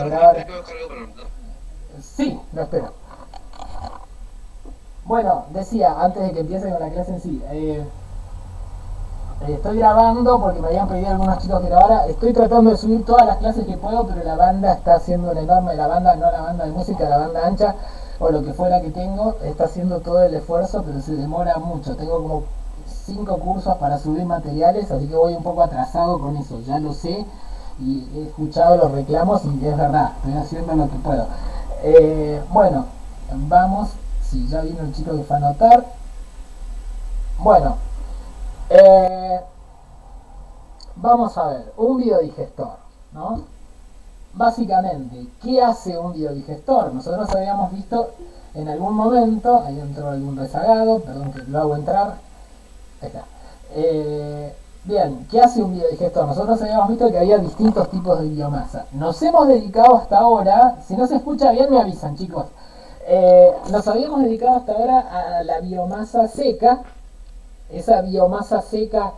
Grabar. Sí, lo espero. Bueno, decía, antes de que empiece con la clase en sí, estoy grabando porque me habían pedido algunos chicos que grabara. Estoy tratando de subir todas las clases que puedo, pero la banda está haciendo un enorme, la banda, no la banda de música, la banda ancha, o lo que fuera que tengo, está haciendo todo el esfuerzo, pero se demora mucho. Tengo como 5 cursos para subir materiales, así que voy un poco atrasado con eso, ya lo sé, y he escuchado los reclamos y es verdad, estoy haciendo lo que puedo. Bueno, vamos, si ya vino el chico que fue a anotar. Bueno, eh, vamos a ver, un biodigestor, ¿no? Básicamente, ¿qué hace un biodigestor? Nosotros habíamos visto en algún momento, ahí entró algún rezagado, perdón que lo hago entrar, ahí está. Bien, ¿qué hace un biodigestor? Nosotros habíamos visto que había distintos tipos de biomasa. Nos hemos dedicado hasta ahora, si no se escucha bien me avisan chicos, nos habíamos dedicado hasta ahora a la biomasa seca, esa biomasa seca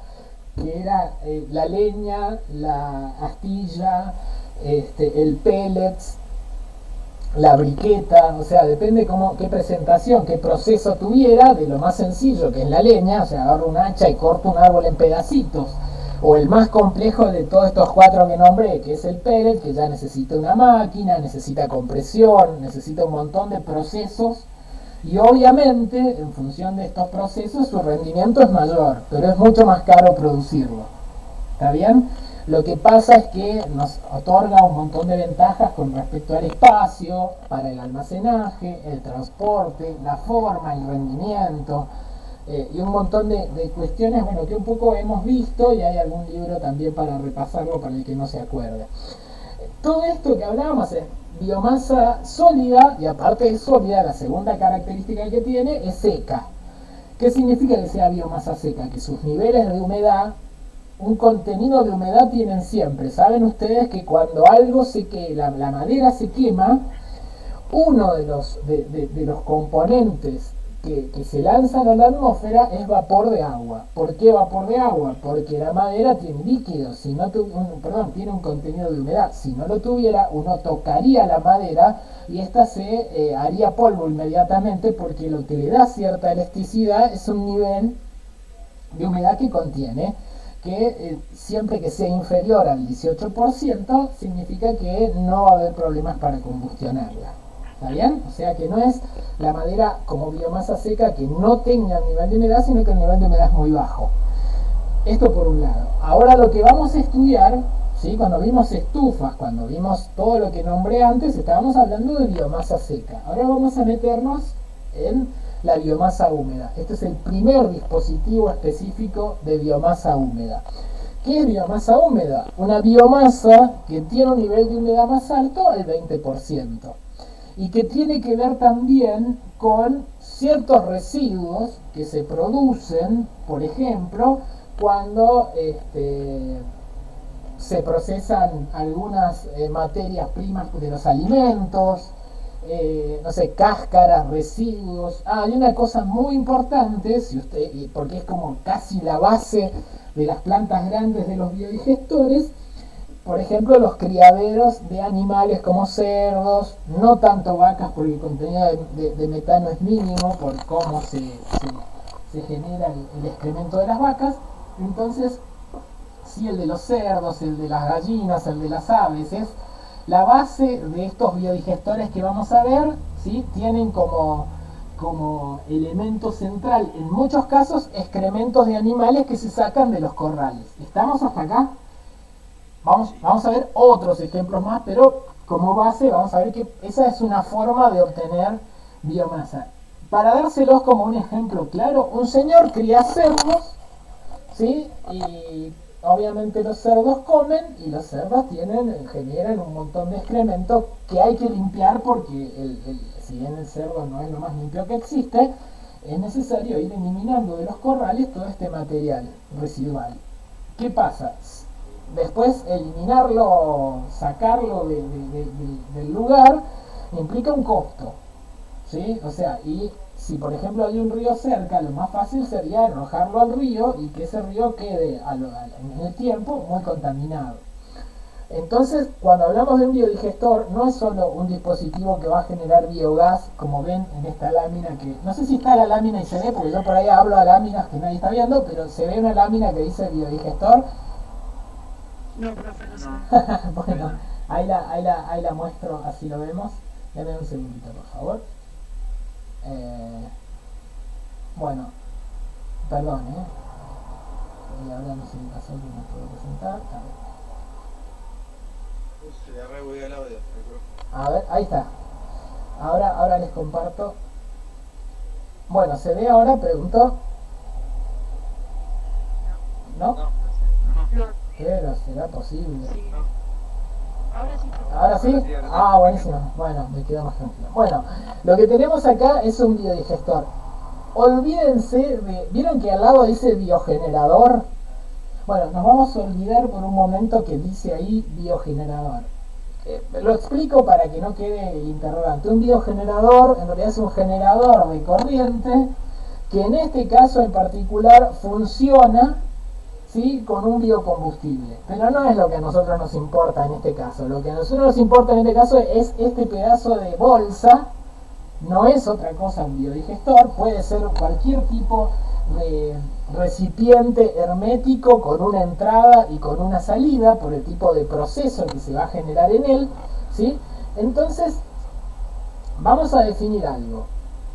que era la leña, la astilla, el pellets, la briqueta, o sea, depende qué presentación, qué proceso tuviera, de lo más sencillo que es la leña, o sea, agarro un hacha y corto un árbol en pedacitos, o el más complejo de todos estos 4 que nombré, que es el pellet, que ya necesita una máquina, necesita compresión, necesita un montón de procesos, y obviamente, en función de estos procesos, su rendimiento es mayor, pero es mucho más caro producirlo. ¿Está bien? Lo que pasa es que nos otorga un montón de ventajas con respecto al espacio, para el almacenaje, el transporte, la forma, el rendimiento, y un montón de cuestiones, bueno, que un poco hemos visto y hay algún libro también para repasarlo para el que no se acuerde. Todo esto que hablábamos es biomasa sólida, y aparte de sólida, la segunda característica que tiene es seca. ¿Qué significa que sea biomasa seca? Que sus niveles de humedad, un contenido de humedad tienen siempre. Saben ustedes que cuando algo la madera se quema, uno de los componentes que se lanzan a la atmósfera es vapor de agua. ¿Por qué vapor de agua? Porque la madera tiene líquido, si no tiene un contenido de humedad. Si no lo tuviera, uno tocaría la madera y esta se haría polvo inmediatamente, porque lo que le da cierta elasticidad es un nivel de humedad que contiene, que siempre que sea inferior al 18% significa que no va a haber problemas para combustionarla. ¿Está bien? O sea que no es la madera como biomasa seca que no tenga nivel de humedad, sino que el nivel de humedad es muy bajo. Esto por un lado. Ahora lo que vamos a estudiar, ¿sí? Cuando vimos estufas, cuando vimos todo lo que nombré antes, estábamos hablando de biomasa seca. Ahora vamos a meternos en la biomasa húmeda. Este es el primer dispositivo específico de biomasa húmeda. ¿Qué es biomasa húmeda? Una biomasa que tiene un nivel de humedad más alto, el 20%. Y que tiene que ver también con ciertos residuos que se producen, por ejemplo, cuando se procesan algunas materias primas de los alimentos, no sé, cáscaras, residuos. Hay una cosa muy importante, porque es como casi la base de las plantas grandes de los biodigestores. Por ejemplo, los criaderos de animales como cerdos, no tanto vacas porque el contenido de metano es mínimo por cómo se genera el excremento de las vacas. Entonces, sí, el de los cerdos, el de las gallinas, el de las aves, es la base de estos biodigestores que vamos a ver, ¿sí? Tienen como elemento central, en muchos casos, excrementos de animales que se sacan de los corrales. ¿Estamos hasta acá? Vamos a ver otros ejemplos más, pero como base vamos a ver que esa es una forma de obtener biomasa. Para dárselos como un ejemplo claro, un señor cría cerdos, ¿sí? Y obviamente los cerdos comen y los cerdos generan un montón de excremento que hay que limpiar, porque si bien el cerdo no es lo más limpio que existe, es necesario ir eliminando de los corrales todo este material residual. ¿Qué pasa? Después eliminarlo, sacarlo del lugar, implica un costo, ¿sí? O sea, y si por ejemplo hay un río cerca, lo más fácil sería arrojarlo al río y que ese río quede en el tiempo muy contaminado. Entonces, cuando hablamos de un biodigestor, no es solo un dispositivo que va a generar biogás, como ven en esta lámina, que no sé si está la lámina y se ve, porque yo por ahí hablo a láminas que nadie está viendo, pero se ve una lámina que dice biodigestor. No, profe, no sé. Bueno, ahí la muestro, así lo vemos. Dame un segundito, por favor. Eh, bueno, perdón, y ahora no sé qué pasó, que no puedo presentar. Se le rebugueó el audio. A ver, ahí está. Ahora les comparto. Bueno, ¿se ve ahora? Preguntó. ¿No? No, No, Pero será posible. sí. Ahora sí, profe. ¿Ahora sí? Ah, buenísimo. Bueno, me quedo más tranquilo. Bueno, lo que tenemos acá es un biodigestor. Olvídense de... ¿Vieron que al lado dice biogenerador? Bueno, nos vamos a olvidar por un momento que dice ahí biogenerador. Lo explico para que no quede el interrogante. Un biogenerador en realidad es un generador de corriente que en este caso en particular funciona, ¿sí?, con un biocombustible. Pero no es lo que a nosotros nos importa en este caso. Lo que a nosotros nos importa en este caso es este pedazo de bolsa. No es otra cosa un biodigestor, puede ser cualquier tipo de recipiente hermético con una entrada y con una salida por el tipo de proceso que se va a generar en él, ¿sí? Entonces, vamos a definir algo.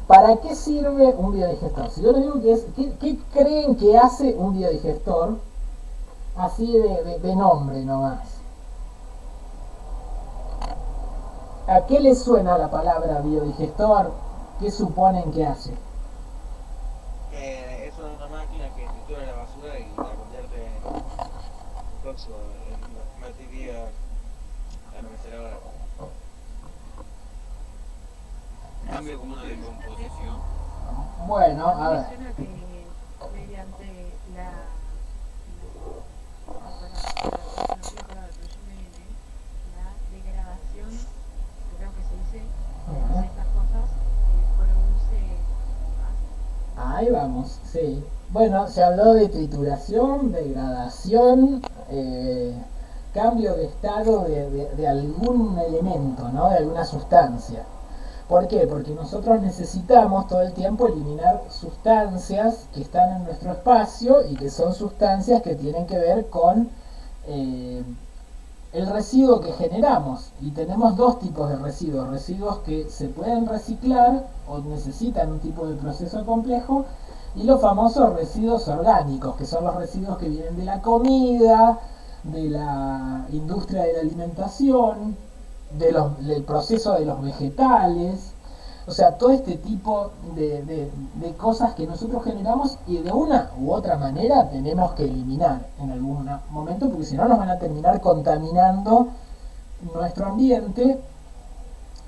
¿Para qué sirve un biodigestor? Si yo les digo ¿qué creen que hace un biodigestor? Así de nombre nomás. ¿A qué les suena la palabra biodigestor? ¿Qué suponen que hace? es una máquina que tritura la basura y la convierte en tóxico, en materia almacenadora. Cambio como una decomposición. Bueno, a ver. Menciona que mediante la degradación, creo que se dice, de estas cosas, produce más. Ahí vamos, sí. Bueno, se habló de trituración, degradación, cambio de estado de algún elemento, ¿no? De alguna sustancia. ¿Por qué? Porque nosotros necesitamos todo el tiempo eliminar sustancias que están en nuestro espacio y que son sustancias que tienen que ver con el residuo que generamos. Y tenemos dos tipos de residuos. Residuos que se pueden reciclar o necesitan un tipo de proceso complejo, y los famosos residuos orgánicos, que son los residuos que vienen de la comida, de la industria de la alimentación, del proceso de los vegetales. O sea, todo este tipo de cosas que nosotros generamos y de una u otra manera tenemos que eliminar en algún momento, porque si no nos van a terminar contaminando nuestro ambiente.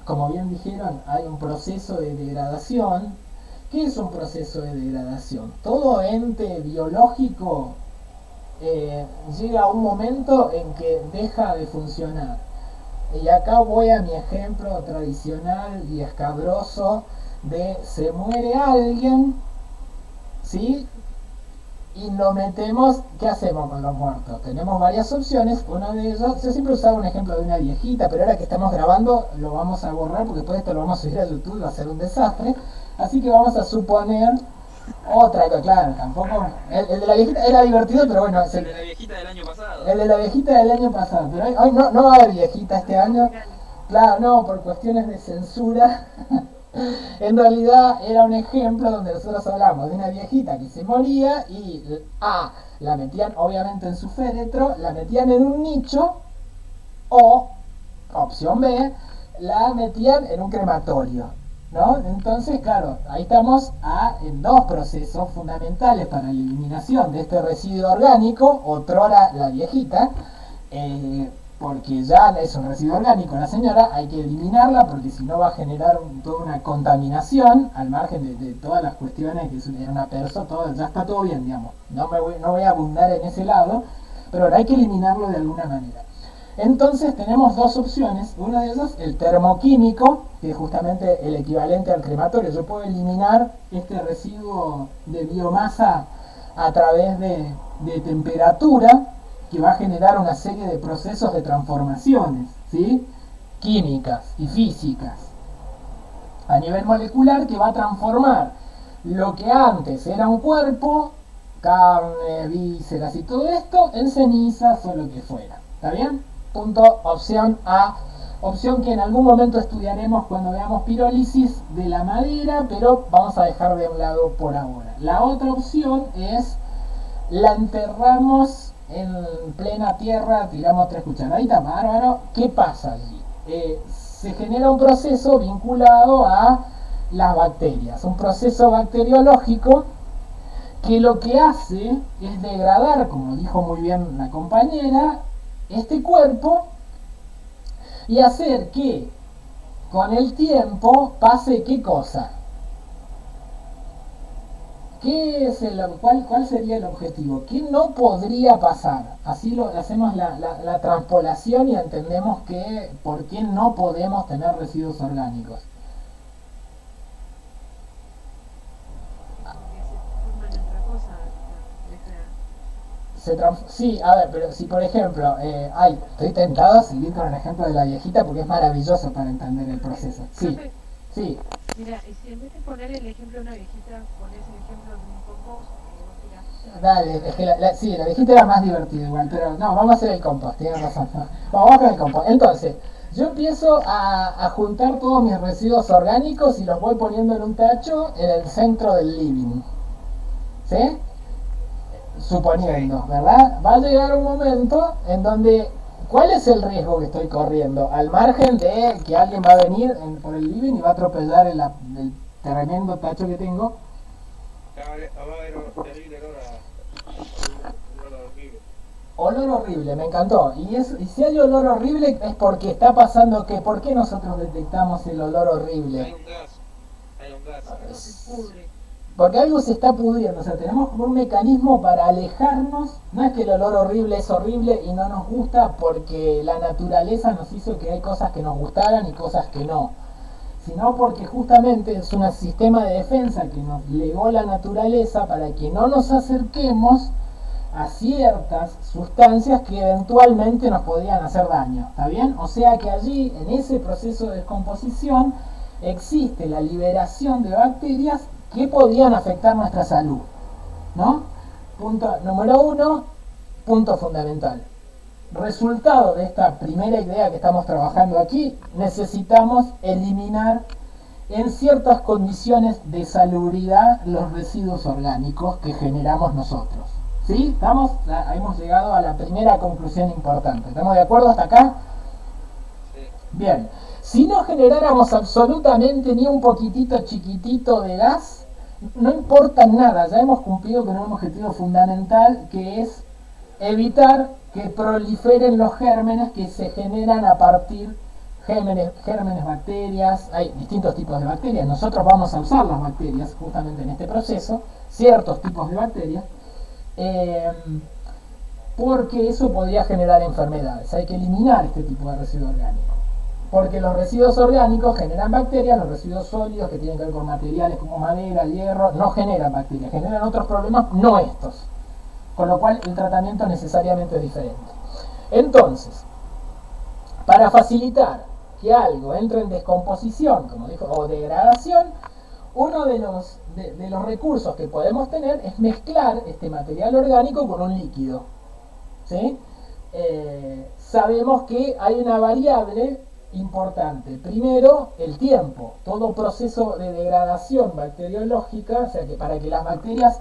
Como bien dijeron, hay un proceso de degradación. ¿Qué es un proceso de degradación? Todo ente biológico llega a un momento en que deja de funcionar. Y acá voy a mi ejemplo tradicional y escabroso de se muere alguien, ¿sí? Y lo metemos, ¿qué hacemos con los muertos? Tenemos varias opciones, una de ellas, yo siempre usaba un ejemplo de una viejita, pero ahora que estamos grabando lo vamos a borrar porque después esto lo vamos a subir a YouTube, va a ser un desastre, así que vamos a suponer otra, claro, tampoco, el de la viejita era divertido, pero bueno, El de la viejita del año pasado. el de la viejita del año pasado, pero hoy no va a haber viejita este año, claro, no, por cuestiones de censura. En realidad era un ejemplo donde nosotros hablamos de una viejita que se moría y la metían obviamente en su féretro, la metían en un nicho, o, opción B, la metían en un crematorio, ¿no? Entonces, claro, ahí estamos en dos procesos fundamentales para la eliminación de este residuo orgánico, otrora la viejita, porque ya es un residuo orgánico la señora, hay que eliminarla porque si no va a generar toda una contaminación al margen de todas las cuestiones que es una persona, todo, ya está todo bien, digamos, no voy a abundar en ese lado, pero ahora hay que eliminarlo de alguna manera. Entonces tenemos dos opciones, una de ellas el termoquímico, que es justamente el equivalente al crematorio. Yo puedo eliminar este residuo de biomasa a través de temperatura, que va a generar una serie de procesos de transformaciones, ¿sí? Químicas y físicas a nivel molecular, que va a transformar lo que antes era un cuerpo, carne, vísceras y todo esto, en cenizas o lo que fuera. ¿Está bien? Punto, opción A. Opción que en algún momento estudiaremos cuando veamos pirólisis de la madera, pero vamos a dejar de un lado por ahora. La otra opción es: la enterramos en plena tierra, tiramos 3 cucharaditas, bárbaro. ¿Qué pasa allí? Se genera un proceso vinculado a las bacterias, un proceso bacteriológico que lo que hace es degradar, como dijo muy bien la compañera, este cuerpo y hacer que con el tiempo pase ¿qué cosa? ¿Cuál sería el objetivo? ¿Qué no podría pasar? Así hacemos la transpolación y entendemos por qué no podemos tener residuos orgánicos. Sí, a ver, pero si por ejemplo, estoy tentado a seguir con el ejemplo de la viejita porque es maravilloso para entender el proceso. Sí, sí. Mira, y si en vez de poner el ejemplo de una viejita, pones el ejemplo de un compost, Dale, es que la viejita era más divertida igual, pero no, vamos a hacer el compost, tienes razón. No. Vamos con el compost. Entonces, yo empiezo a juntar todos mis residuos orgánicos y los voy poniendo en un tacho en el centro del living. ¿Sí? Suponiendo, ¿verdad? Va a llegar un momento en donde, ¿cuál es el riesgo que estoy corriendo? Al margen de que alguien va a venir por el living y va a atropellar el tremendo tacho que tengo. Olor horrible, me encantó. Y si hay olor horrible es porque está pasando que, ¿por qué nosotros detectamos el olor horrible? Hay un gas. se pudre. Porque algo se está pudriendo, o sea, tenemos como un mecanismo para alejarnos. No es que el olor horrible es horrible y no nos gusta porque la naturaleza nos hizo que hay cosas que nos gustaran y cosas que no, sino porque justamente es un sistema de defensa que nos legó la naturaleza para que no nos acerquemos a ciertas sustancias que eventualmente nos podían hacer daño, ¿está bien? O sea que allí, en ese proceso de descomposición, existe la liberación de bacterias que podían afectar nuestra salud, ¿no? Punto número 1, punto fundamental. Resultado de esta primera idea que estamos trabajando aquí, necesitamos eliminar en ciertas condiciones de salubridad los residuos orgánicos que generamos nosotros. ¿Sí? Hemos llegado a la primera conclusión importante. ¿Estamos de acuerdo hasta acá? Sí. Bien. Si no generáramos absolutamente ni un poquitito chiquitito de gas, no importa nada, ya hemos cumplido con un objetivo fundamental que es evitar que proliferen los gérmenes que se generan a partir gérmenes, bacterias. Hay distintos tipos de bacterias, nosotros vamos a usar las bacterias justamente en este proceso, ciertos tipos de bacterias, porque eso podría generar enfermedades. Hay que eliminar este tipo de residuo orgánico. Porque los residuos orgánicos generan bacterias, los residuos sólidos que tienen que ver con materiales como madera, hierro, no generan bacterias, generan otros problemas, no estos. Con lo cual el tratamiento necesariamente es diferente. Entonces, para facilitar que algo entre en descomposición, como dijo, o degradación, uno de los recursos que podemos tener es mezclar este material orgánico con un líquido. ¿Sí? Sabemos que hay una variable importante. Primero, el tiempo. Todo proceso de degradación bacteriológica, o sea que para que las bacterias,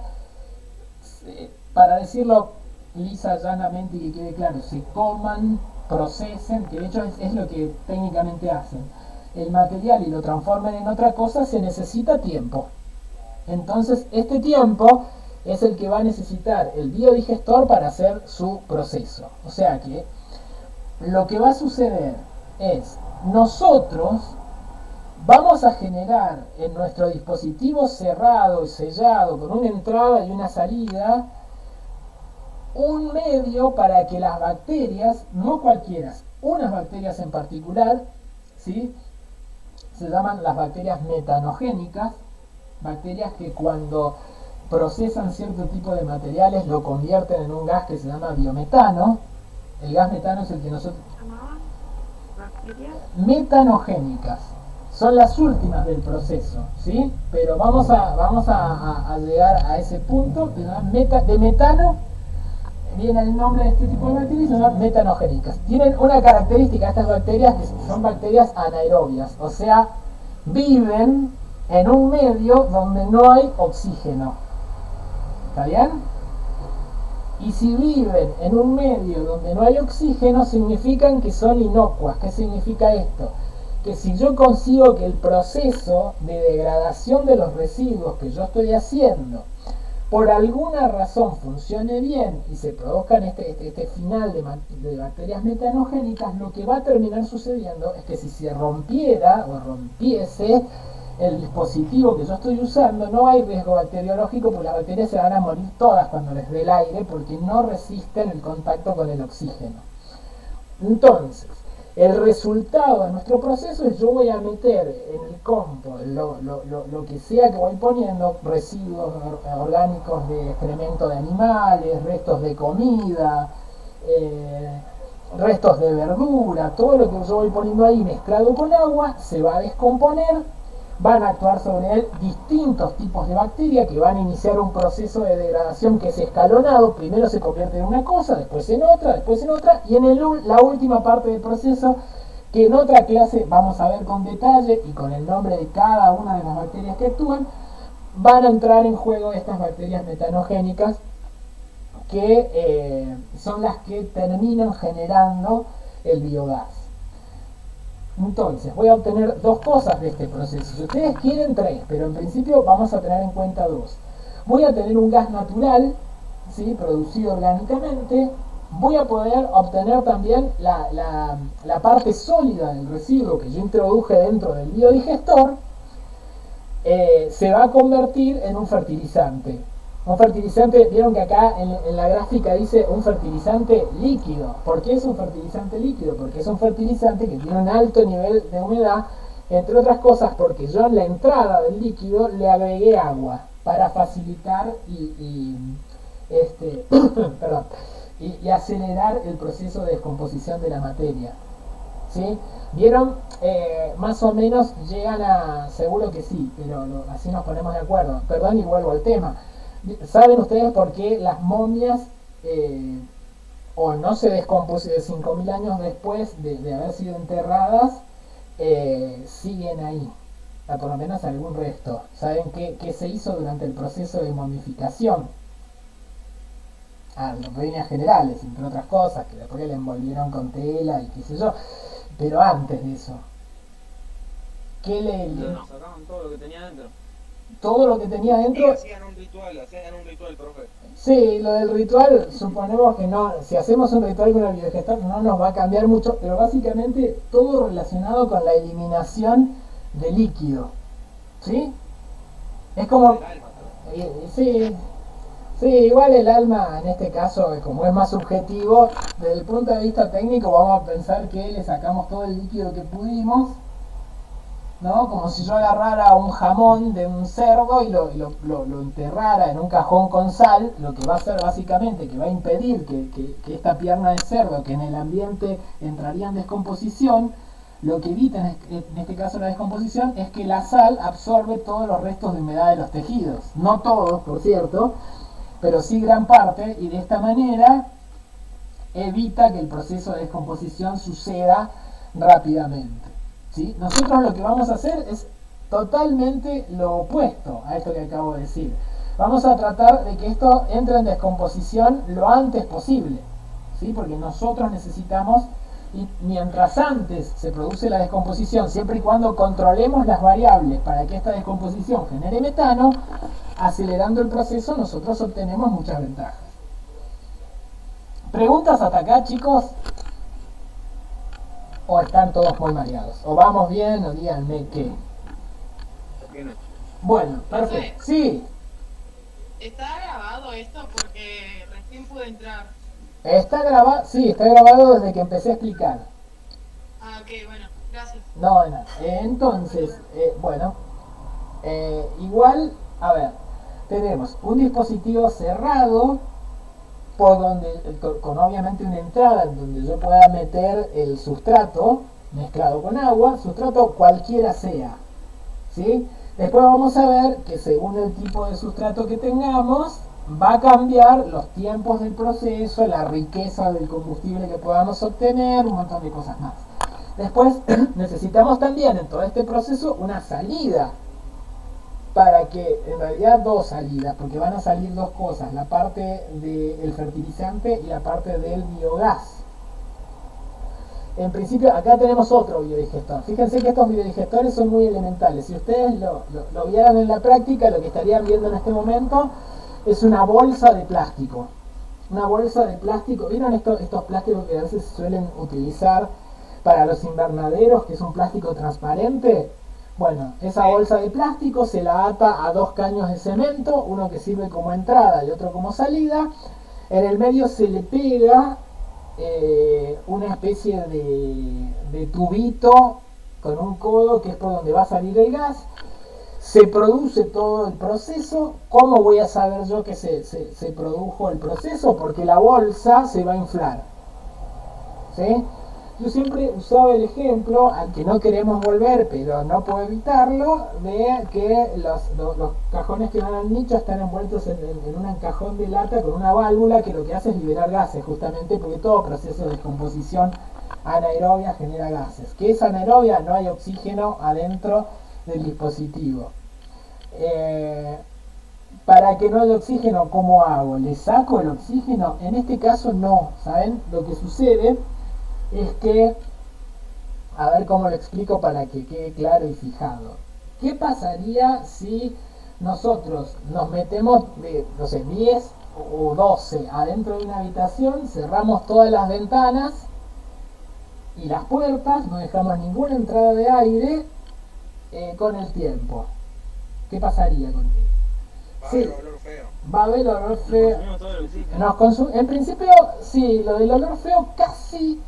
para decirlo lisa, llanamente y que quede claro, se coman, procesen, que de hecho es lo que técnicamente hacen, el material y lo transformen en otra cosa, se necesita tiempo. Entonces, este tiempo es el que va a necesitar el biodigestor para hacer su proceso. O sea que lo que va a suceder es, nosotros vamos a generar en nuestro dispositivo cerrado y sellado con una entrada y una salida un medio para que las bacterias, no cualquiera, unas bacterias en particular, ¿sí? Se llaman las bacterias metanogénicas, bacterias que cuando procesan cierto tipo de materiales, lo convierten en un gas que se llama biometano. El gas metano es el que nosotros... ¿Llamaban bacterias? Metanogénicas. Son las últimas del proceso, ¿sí? Pero vamos a llegar a ese punto. De metano viene el nombre de este tipo de bacterias, se llaman metanogénicas. Tienen una característica estas bacterias, que son bacterias anaerobias, o sea, viven en un medio donde no hay oxígeno. ¿Está bien? Y si viven en un medio donde no hay oxígeno, significan que son inocuas. ¿Qué significa esto? Que si yo consigo que el proceso de degradación de los residuos que yo estoy haciendo por alguna razón funcione bien y se produzcan este final de bacterias metanogénicas, lo que va a terminar sucediendo es que si se rompiera o rompiese el dispositivo que yo estoy usando, no hay riesgo bacteriológico, porque las bacterias se van a morir todas cuando les dé el aire, porque no resisten el contacto con el oxígeno. Entonces, el resultado de nuestro proceso es: yo voy a meter en el compost lo que sea que voy poniendo, residuos orgánicos de excremento de animales, restos de comida, restos de verdura, todo lo que yo voy poniendo ahí mezclado con agua, se va a descomponer. Van a actuar sobre él distintos tipos de bacterias que van a iniciar un proceso de degradación que es escalonado. Primero se convierte en una cosa, después en otra, y en la última parte del proceso, que en otra clase vamos a ver con detalle y con el nombre de cada una de las bacterias que actúan, van a entrar en juego estas bacterias metanogénicas, que son las que terminan generando el biogás. Entonces, voy a obtener dos cosas de este proceso. Si ustedes quieren, tres, pero en principio vamos a tener en cuenta dos. Voy a tener un gas natural, ¿sí?, producido orgánicamente. Voy a poder obtener también la parte sólida del residuo que yo introduje dentro del biodigestor. Se va a convertir en un fertilizante. Un fertilizante, vieron que acá en la gráfica dice un fertilizante líquido. ¿Por qué es un fertilizante líquido? Porque es un fertilizante que tiene un alto nivel de humedad, entre otras cosas porque yo en la entrada del líquido le agregué agua para facilitar perdón, y acelerar el proceso de descomposición de la materia. ¿Sí? ¿Vieron? Más o menos llegan a... Seguro que sí, pero así nos ponemos de acuerdo. Perdón, y vuelvo al tema. ¿Saben ustedes por qué las momias o no se descompusieron 5.000 años después de haber sido enterradas, siguen ahí? Por lo menos algún resto. ¿Saben qué se hizo durante el proceso de momificación? Las líneas generales, entre otras cosas, que después le envolvieron con tela y qué sé yo. Pero antes de eso, ¿qué le sacaban todo lo que tenía dentro? Todo lo que tenía dentro. Hacían un ritual, profe. Sí, lo del ritual, suponemos que no, si hacemos un ritual con el biodigestor no nos va a cambiar mucho, pero básicamente todo relacionado con la eliminación de líquido. ¿Sí? Es como... Sí, igual el alma en este caso, como es más subjetivo, desde el punto de vista técnico vamos a pensar que le sacamos todo el líquido que pudimos, ¿no? Como si yo agarrara un jamón de un cerdo y lo enterrara en un cajón con sal, lo que va a hacer básicamente, que va a impedir que esta pierna de cerdo, que en el ambiente entraría en descomposición, lo que evita en este caso la descomposición es que la sal absorbe todos los restos de humedad de los tejidos. No todos, por cierto, pero sí gran parte, y de esta manera evita que el proceso de descomposición suceda rápidamente. ¿Sí? Nosotros lo que vamos a hacer es totalmente lo opuesto a esto que acabo de decir. Vamos a tratar de que esto entre en descomposición lo antes posible, ¿sí? Porque nosotros necesitamos, y mientras antes se produce la descomposición, siempre y cuando controlemos las variables para que esta descomposición genere metano, acelerando el proceso nosotros obtenemos muchas ventajas. ¿Preguntas hasta acá, chicos? ¿O están todos muy mareados? ¿O vamos bien? O díganme qué. Bueno, perfecto. Sí. ¿Está grabado esto? Porque recién pude entrar. ¿Está grabado? Sí, está grabado desde que empecé a explicar. Ah, ok, bueno, gracias. No, de nada. Entonces, igual, a ver, tenemos un dispositivo cerrado por donde, con obviamente una entrada en donde yo pueda meter el sustrato mezclado con agua, sustrato cualquiera sea, ¿sí? Después vamos a ver que según el tipo de sustrato que tengamos, va a cambiar los tiempos del proceso, la riqueza del combustible que podamos obtener, un montón de cosas más. Después necesitamos también en todo este proceso una salida, para que, en realidad dos salidas, porque van a salir dos cosas, la parte del fertilizante y la parte del biogás. En principio, acá tenemos otro biodigestor. Fíjense que estos biodigestores son muy elementales. Si ustedes lo vieran en la práctica, lo que estarían viendo en este momento es una bolsa de plástico. Una bolsa de plástico. ¿Vieron estos plásticos que a veces se suelen utilizar para los invernaderos, que es un plástico transparente? Bueno, esa bolsa de plástico se la ata a dos caños de cemento, uno que sirve como entrada y otro como salida. En el medio se le pega una especie de tubito con un codo que es por donde va a salir el gas. Se produce todo el proceso. ¿Cómo voy a saber yo que se produjo el proceso? Porque la bolsa se va a inflar, ¿sí? Yo siempre usaba el ejemplo, al que no queremos volver, pero no puedo evitarlo, de que los cajones que van al nicho están envueltos en un cajón de lata con una válvula que lo que hace es liberar gases, justamente porque todo proceso de descomposición anaerobia genera gases. ¿Qué es anaerobia? No hay oxígeno adentro del dispositivo. Para que no haya oxígeno, ¿cómo hago? ¿Le saco el oxígeno? En este caso no, ¿saben? Lo que sucede es que, a ver cómo lo explico para que quede claro y fijado. ¿Qué pasaría si nosotros nos metemos, no sé, 10 o 12 adentro de una habitación, cerramos todas las ventanas y las puertas, no dejamos ninguna entrada de aire con el tiempo? ¿Qué pasaría con ello? Va a haber olor feo. Va a haber olor feo. En principio, sí, lo del olor feo casi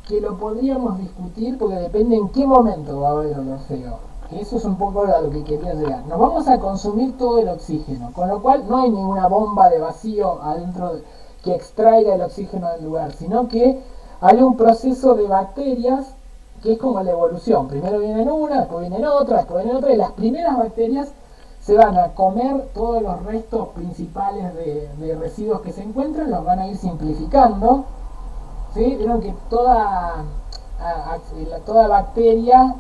que lo podríamos discutir, porque depende en qué momento va a haber olor feo. Que eso es un poco a lo que quería llegar. Nos vamos a consumir todo el oxígeno, con lo cual no hay ninguna bomba de vacío adentro que extraiga el oxígeno del lugar, sino que hay un proceso de bacterias que es como la evolución. Primero vienen una, después vienen otra, y las primeras bacterias se van a comer todos los restos principales de residuos que se encuentran, los van a ir simplificando. ¿Sí? Vieron que toda bacteria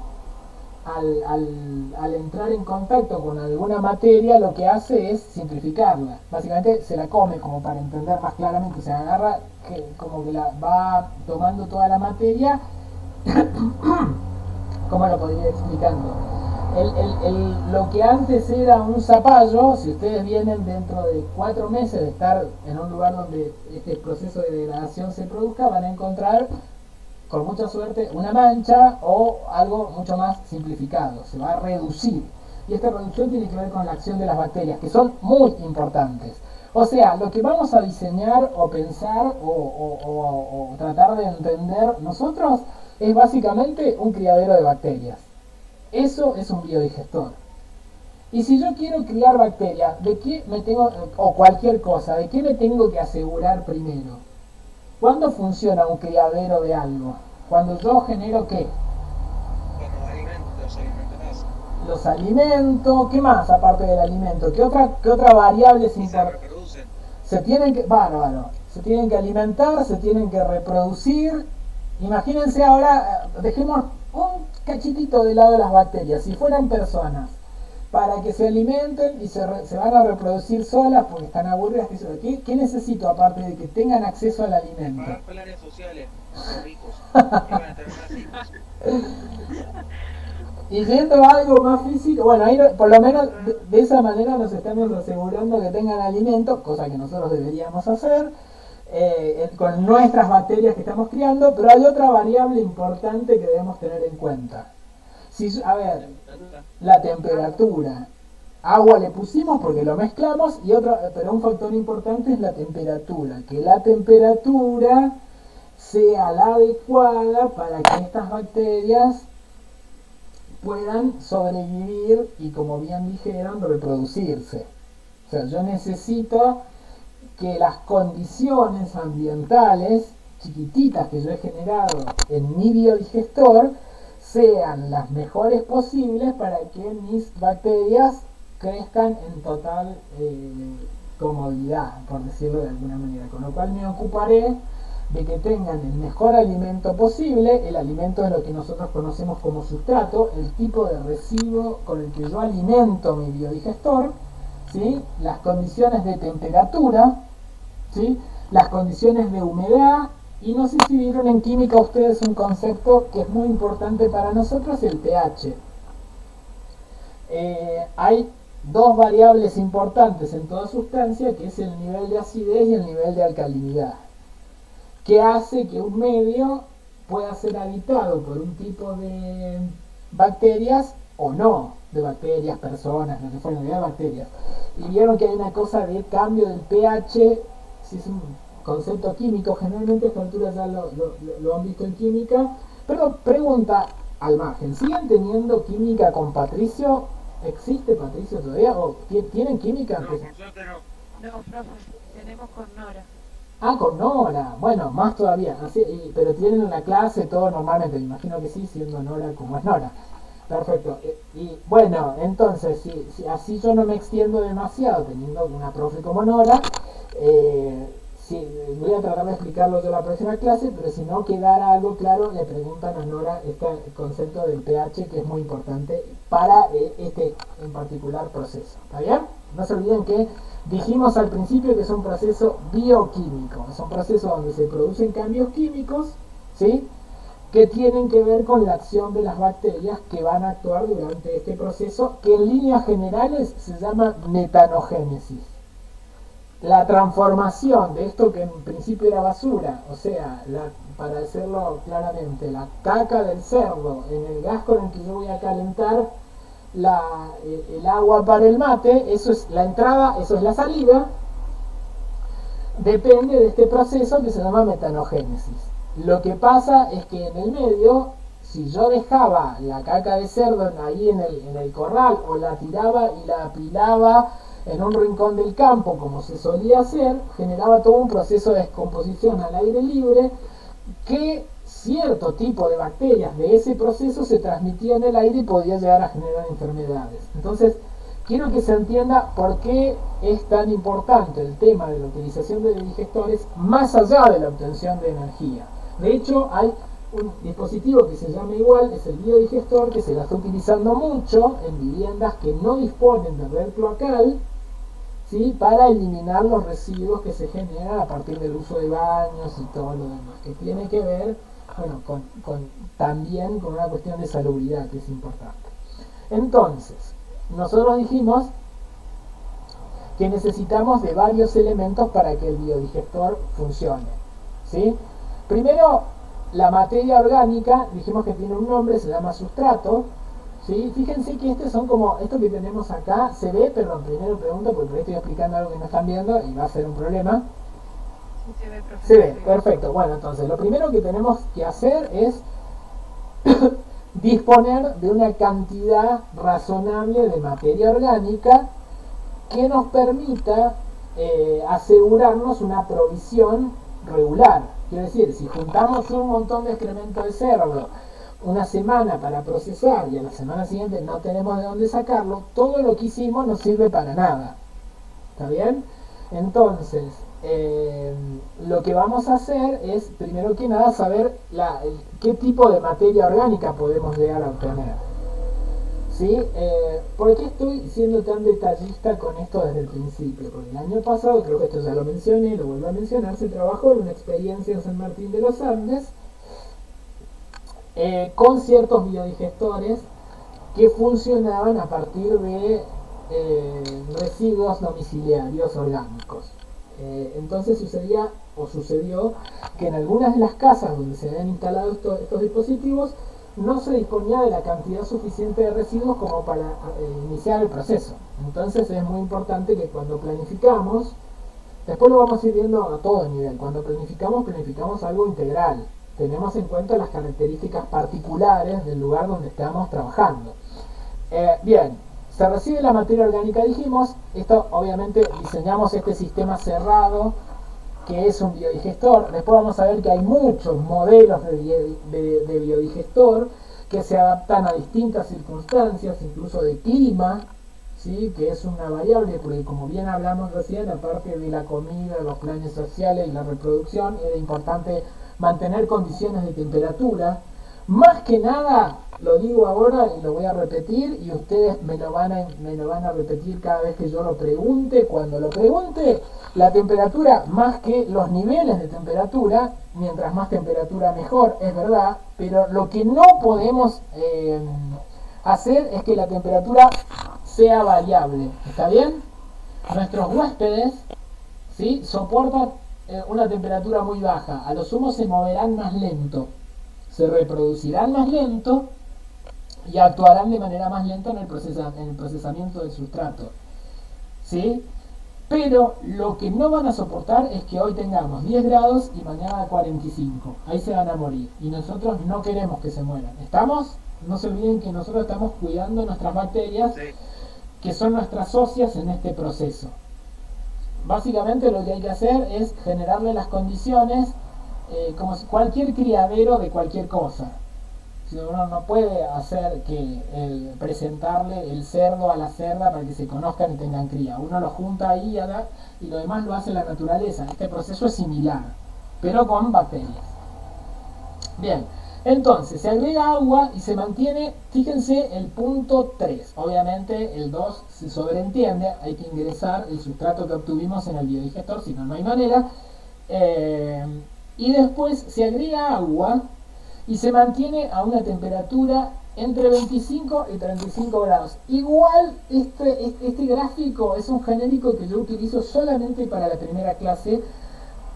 al entrar en contacto con alguna materia lo que hace es simplificarla. Básicamente se la come, como para entender más claramente. Se agarra, como que la va tomando toda la materia. ¿Cómo lo podría ir explicando? Lo que antes era un zapallo, si ustedes vienen dentro de 4 meses de estar en un lugar donde este proceso de degradación se produzca, van a encontrar, con mucha suerte, una mancha o algo mucho más simplificado. Se va a reducir. Y esta reducción tiene que ver con la acción de las bacterias, que son muy importantes. O sea, lo que vamos a diseñar o pensar o tratar de entender nosotros es básicamente un criadero de bacterias. Eso es un biodigestor. Y si yo quiero criar bacterias, ¿de qué me tengo, o cualquier cosa, de qué me tengo que asegurar primero? ¿Cuándo funciona un criadero de algo? Cuando yo genero ¿qué? Los alimentos, ¿qué más aparte del alimento? ¿Qué otra variable es importante? Se tienen que, bárbaro, se tienen que alimentar, se tienen que reproducir. Imagínense ahora, dejemos un cachitito de lado las bacterias. Si fueran personas, para que se alimenten y se van a reproducir solas porque están aburridas, ¿qué necesito aparte de que tengan acceso al alimento? Pagar planes sociales, los ricos, que van a tener más hijos. Y yendo a algo más físico, bueno, ahí por lo menos de esa manera nos estamos asegurando que tengan alimento, cosa que nosotros deberíamos hacer, con nuestras bacterias que estamos criando. Pero hay otra variable importante que debemos tener en cuenta. A ver, la temperatura. Agua le pusimos porque lo mezclamos, pero un factor importante es la temperatura. Que la temperatura sea la adecuada para que estas bacterias puedan sobrevivir y, como bien dijeron, reproducirse. O sea, yo necesito que las condiciones ambientales chiquititas que yo he generado en mi biodigestor sean las mejores posibles para que mis bacterias crezcan en total comodidad, por decirlo de alguna manera. Con lo cual me ocuparé de que tengan el mejor alimento posible. El alimento es lo que nosotros conocemos como sustrato, el tipo de residuo con el que yo alimento mi biodigestor, ¿sí? Las condiciones de temperatura, ¿sí? Las condiciones de humedad, y no sé si vieron en química ustedes un concepto que es muy importante para nosotros, el pH. Hay dos variables importantes en toda sustancia, que es el nivel de acidez y el nivel de alcalinidad, que hace que un medio pueda ser habitado por un tipo de bacterias o no, de bacterias, personas, lo que fuera, de bacterias. Y vieron que hay una cosa de cambio del pH, si es un concepto químico, generalmente a esta altura ya lo han visto en química, pero pregunta al margen, ¿siguen teniendo química con Patricio? ¿Existe Patricio todavía? ¿O tienen química? No, por suerte no. No, profe, tenemos con Nora. Ah, con Nora, bueno, más todavía, pero tienen una clase todo normalmente, me imagino que sí, siendo Nora como es Nora. Perfecto, y bueno, entonces, si así yo no me extiendo demasiado teniendo una profe como Nora, sí, voy a tratar de explicarlo yo la próxima clase, pero si no quedara algo claro, le preguntan a Nora este concepto del pH, que es muy importante para este en particular proceso. ¿Está bien? No se olviden que dijimos al principio que es un proceso bioquímico, es un proceso donde se producen cambios químicos, ¿sí?, que tienen que ver con la acción de las bacterias que van a actuar durante este proceso, que en líneas generales se llama metanogénesis. La transformación de esto que en principio era basura, o sea, para decirlo claramente, la caca del cerdo en el gas con el que yo voy a calentar el agua para el mate, eso es la entrada, eso es la salida, depende de este proceso que se llama metanogénesis. Lo que pasa es que en el medio, si yo dejaba la caca de cerdo ahí en el corral, o la tiraba y la apilaba en un rincón del campo, como se solía hacer, generaba todo un proceso de descomposición al aire libre, que cierto tipo de bacterias de ese proceso se transmitía en el aire y podía llegar a generar enfermedades. Entonces, quiero que se entienda por qué es tan importante el tema de la utilización de digestores más allá de la obtención de energía. De hecho, hay un dispositivo que se llama igual, es el biodigestor, que se la está utilizando mucho en viviendas que no disponen de red cloacal, ¿sí?, para eliminar los residuos que se generan a partir del uso de baños y todo lo demás, que tiene que ver, bueno, también con una cuestión de salubridad que es importante. Entonces, nosotros dijimos que necesitamos de varios elementos para que el biodigestor funcione, ¿sí? Primero, la materia orgánica, dijimos que tiene un nombre, se llama sustrato, ¿sí? Fíjense que estos son como, esto que tenemos acá, se ve, perdón, primero pregunto, porque por ahí estoy explicando algo que no están viendo y va a ser un problema. Sí, se ve, profe. Se ve, perfecto. Bueno, entonces, lo primero que tenemos que hacer es disponer de una cantidad razonable de materia orgánica que nos permita asegurarnos una provisión regular. Quiero decir, si juntamos un montón de excremento de cerdo una semana para procesar y a la semana siguiente no tenemos de dónde sacarlo, todo lo que hicimos no sirve para nada. ¿Está bien? Entonces, lo que vamos a hacer es, primero que nada, saber qué tipo de materia orgánica podemos llegar a obtener. ¿Sí? ¿Por qué estoy siendo tan detallista con esto desde el principio? Porque el año pasado, creo que esto ya lo mencioné, lo vuelvo a mencionar, se trabajó en una experiencia en San Martín de los Andes con ciertos biodigestores que funcionaban a partir de residuos domiciliarios orgánicos. Entonces sucedió que en algunas de las casas donde se habían instalado estos dispositivos no se disponía de la cantidad suficiente de residuos como para iniciar el proceso. Entonces es muy importante que cuando planificamos, después lo vamos a ir viendo a todo nivel, cuando planificamos algo integral, tenemos en cuenta las características particulares del lugar donde estamos trabajando. Bien, se recibe la materia orgánica, dijimos, esto obviamente diseñamos este sistema cerrado que es un biodigestor. Después vamos a ver que hay muchos modelos de biodigestor que se adaptan a distintas circunstancias, incluso de clima, ¿sí? Que es una variable, porque como bien hablamos recién, aparte de la comida, los planes sociales y la reproducción, era importante mantener condiciones de temperatura. Más que nada, lo digo ahora y lo voy a repetir, y ustedes me lo van a repetir cada vez que yo lo pregunte. Cuando lo pregunte, la temperatura, más que los niveles de temperatura, mientras más temperatura mejor, es verdad, pero lo que no podemos hacer es que la temperatura sea variable. ¿Está bien? Nuestros huéspedes, ¿sí?, soportan una temperatura muy baja. A lo sumo se moverán más lento, se reproducirán más lento y actuarán de manera más lenta en el procesamiento del sustrato, ¿sí? Pero lo que no van a soportar es que hoy tengamos 10 grados y mañana 45. Ahí se van a morir. Y nosotros no queremos que se mueran. ¿Estamos? No se olviden que nosotros estamos cuidando nuestras bacterias, Sí. que son nuestras socias en este proceso. Básicamente lo que hay que hacer es generarle las condiciones como si cualquier criadero de cualquier cosa. Si uno no puede hacer que presentarle el cerdo a la cerda para que se conozcan y tengan cría. Uno lo junta ahí y lo demás lo hace la naturaleza. Este proceso es similar, pero con bacterias. Bien, entonces se agrega agua y se mantiene, fíjense, el punto 3. Obviamente el 2 se sobreentiende, hay que ingresar el sustrato que obtuvimos en el biodigestor, si no, no hay manera. Y después se agrega agua y se mantiene a una temperatura entre 25 y 35 grados. Igual este gráfico es un genérico que yo utilizo solamente para la primera clase,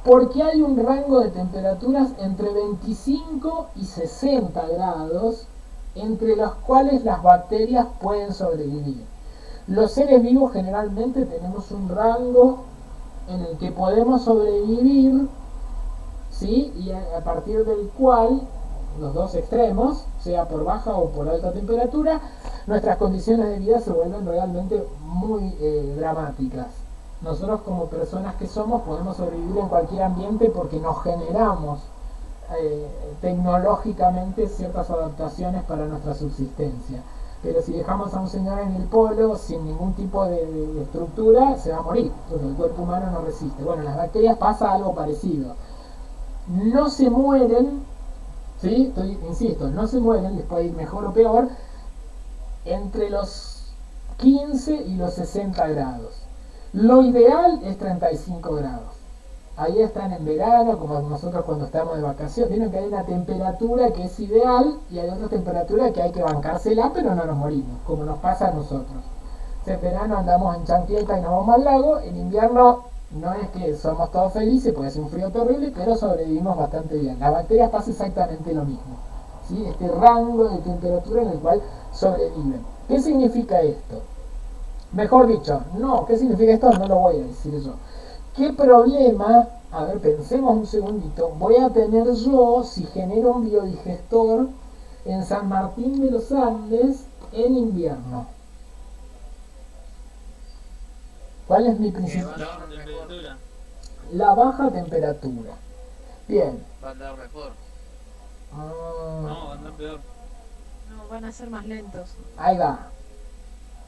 porque hay un rango de temperaturas entre 25 y 60 grados entre los cuales las bacterias pueden sobrevivir. Los seres vivos generalmente tenemos un rango en el que podemos sobrevivir, ¿sí? Y a partir del cual los dos extremos, sea por baja o por alta temperatura, nuestras condiciones de vida se vuelven realmente muy dramáticas. Nosotros como personas que somos podemos sobrevivir en cualquier ambiente porque nos generamos tecnológicamente ciertas adaptaciones para nuestra subsistencia. Pero si dejamos a un señor en el polo sin ningún tipo de estructura, se va a morir, porque el cuerpo humano no resiste. Bueno, en las bacterias pasa algo parecido. No se mueren, ¿sí? Insisto, no se mueren, les puede ir mejor o peor, entre los 15 y los 60 grados. Lo ideal es 35 grados. Ahí están en verano, como nosotros cuando estamos de vacaciones. Vieron que hay una temperatura que es ideal y hay otra temperatura que hay que bancársela, pero no nos morimos, como nos pasa a nosotros. En verano andamos en chancleta y nos vamos al lago. En invierno no es que somos todos felices, puede ser un frío terrible, pero sobrevivimos bastante bien. Las bacterias pasa exactamente lo mismo, ¿sí? Este rango de temperatura en el cual sobreviven. ¿Qué significa esto? Mejor dicho, no, ¿qué significa esto? No lo voy a decir yo. ¿Qué problema, a ver, pensemos un segundito, voy a tener yo si genero un biodigestor en San Martín de los Andes en invierno? ¿Cuál es mi principal? Baja temperatura. La baja temperatura. Bien. Va a andar mejor. No, va a andar peor. No, van a ser más lentos. Ahí va.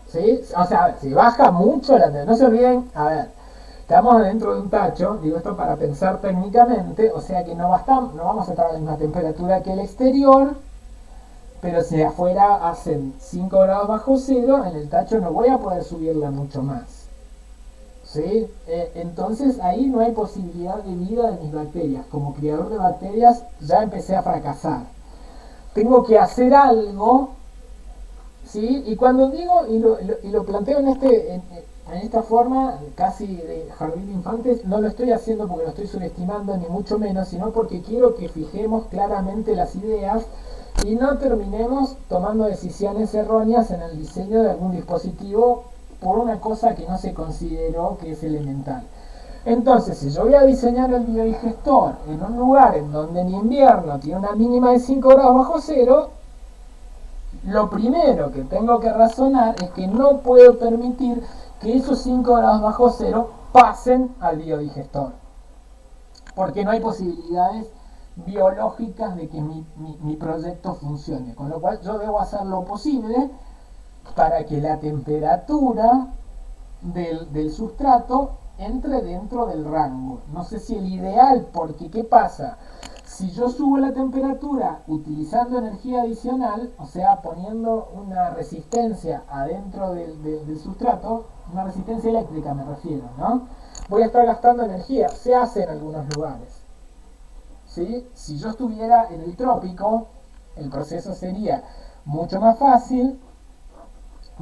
¿Sí? O sea, a ver, si baja mucho la temperatura, no se olviden, a ver, estamos dentro de un tacho, digo esto para pensar técnicamente, o sea que no vamos a estar a la misma temperatura que el exterior, pero si de afuera hacen 5 grados bajo cero, en el tacho no voy a poder subirla mucho más. ¿Sí? Entonces ahí no hay posibilidad de vida de mis bacterias. Como criador de bacterias ya empecé a fracasar. Tengo que hacer algo, ¿sí? Y cuando digo, y lo planteo en esta forma casi de jardín de infantes, no lo estoy haciendo porque lo estoy subestimando ni mucho menos, sino porque quiero que fijemos claramente las ideas y no terminemos tomando decisiones erróneas en el diseño de algún dispositivo por una cosa que no se consideró que es elemental. Entonces, si yo voy a diseñar el biodigestor en un lugar en donde en invierno tiene una mínima de 5 grados bajo cero, Lo primero que tengo que razonar es que no puedo permitir que esos 5 grados bajo cero pasen al biodigestor, porque no hay posibilidades biológicas de que mi proyecto funcione, con lo cual yo debo hacer lo posible para que la temperatura del sustrato entre dentro del rango. No sé si el ideal, porque ¿qué pasa? Si yo subo la temperatura utilizando energía adicional, o sea, poniendo una resistencia adentro del sustrato, una resistencia eléctrica me refiero, ¿no? Voy a estar gastando energía, se hace en algunos lugares. ¿Sí? Si yo estuviera en el trópico, el proceso sería mucho más fácil,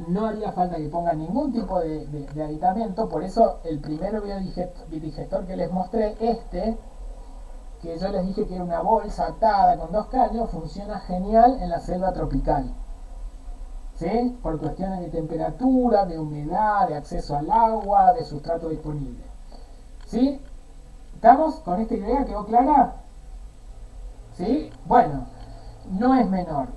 no haría falta que ponga ningún tipo de aditamento. Por eso el primer biodigestor que les mostré, que yo les dije que era una bolsa atada con 2 caños, funciona genial en la selva tropical, ¿sí? Por cuestiones de temperatura, de humedad, de acceso al agua, de sustrato disponible, ¿sí? ¿Estamos con esta idea? ¿Quedó clara? ¿Sí? Bueno, no es menor.